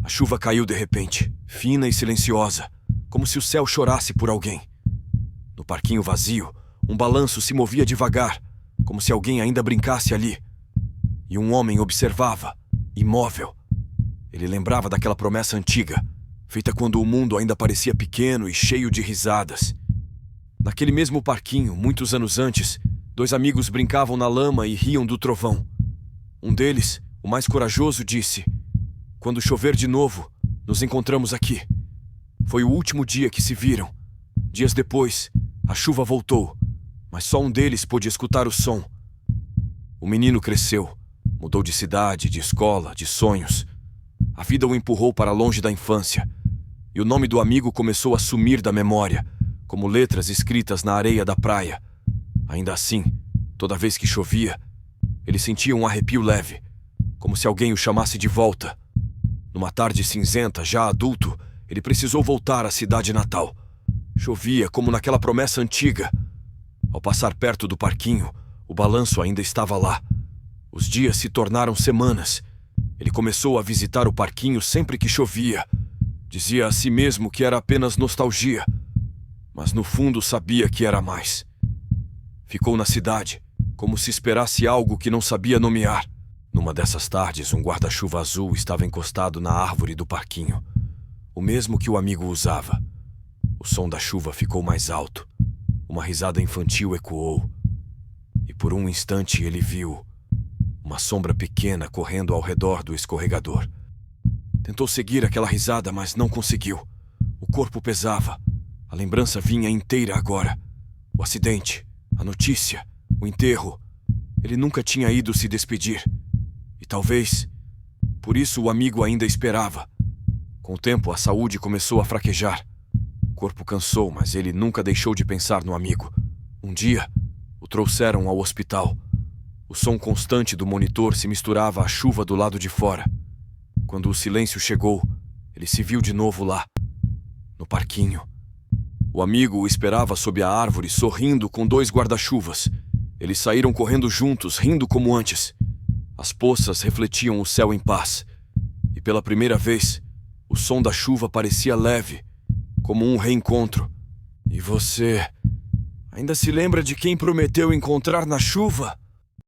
A chuva caiu de repente, fina e silenciosa, como se o céu chorasse por alguém. No parquinho vazio, um balanço se movia devagar, como se alguém ainda brincasse ali. E um homem observava, imóvel. Ele lembrava daquela promessa antiga, feita quando o mundo ainda parecia pequeno e cheio de risadas. Naquele mesmo parquinho, muitos anos antes, dois amigos brincavam na lama e riam do trovão. Um deles, o mais corajoso, disse: "Quando chover de novo, nos encontramos aqui." Foi o último dia que se viram. Dias depois, a chuva voltou, mas só um deles pôde escutar o som. O menino cresceu, mudou de cidade, de escola, de sonhos. A vida o empurrou para longe da infância, e o nome do amigo começou a sumir da memória, como letras escritas na areia da praia. Ainda assim, toda vez que chovia, ele sentia um arrepio leve, como se alguém o chamasse de volta. Numa tarde cinzenta, já adulto, ele precisou voltar à cidade natal. Chovia como naquela promessa antiga. Ao passar perto do parquinho, o balanço ainda estava lá. Os dias se tornaram semanas. Ele começou a visitar o parquinho sempre que chovia. Dizia a si mesmo que era apenas nostalgia, mas no fundo sabia que era mais. Ficou na cidade, como se esperasse algo que não sabia nomear. Numa dessas tardes, um guarda-chuva azul estava encostado na árvore do parquinho, o mesmo que o amigo usava. O som da chuva ficou mais alto. Uma risada infantil ecoou. E por um instante ele viu uma sombra pequena correndo ao redor do escorregador. Tentou seguir aquela risada, mas não conseguiu. O corpo pesava. A lembrança vinha inteira agora. O acidente, a notícia, o enterro. Ele nunca tinha ido se despedir. E talvez, por isso o amigo ainda esperava. Com o tempo, a saúde começou a fraquejar. O corpo cansou, mas ele nunca deixou de pensar no amigo. Um dia, o trouxeram ao hospital. O som constante do monitor se misturava à chuva do lado de fora. Quando o silêncio chegou, ele se viu de novo lá, no parquinho. O amigo o esperava sob a árvore, sorrindo com dois guarda-chuvas. Eles saíram correndo juntos, rindo como antes. As poças refletiam o céu em paz. E pela primeira vez, o som da chuva parecia leve, como um reencontro. "E você ainda se lembra de quem prometeu encontrar na chuva?"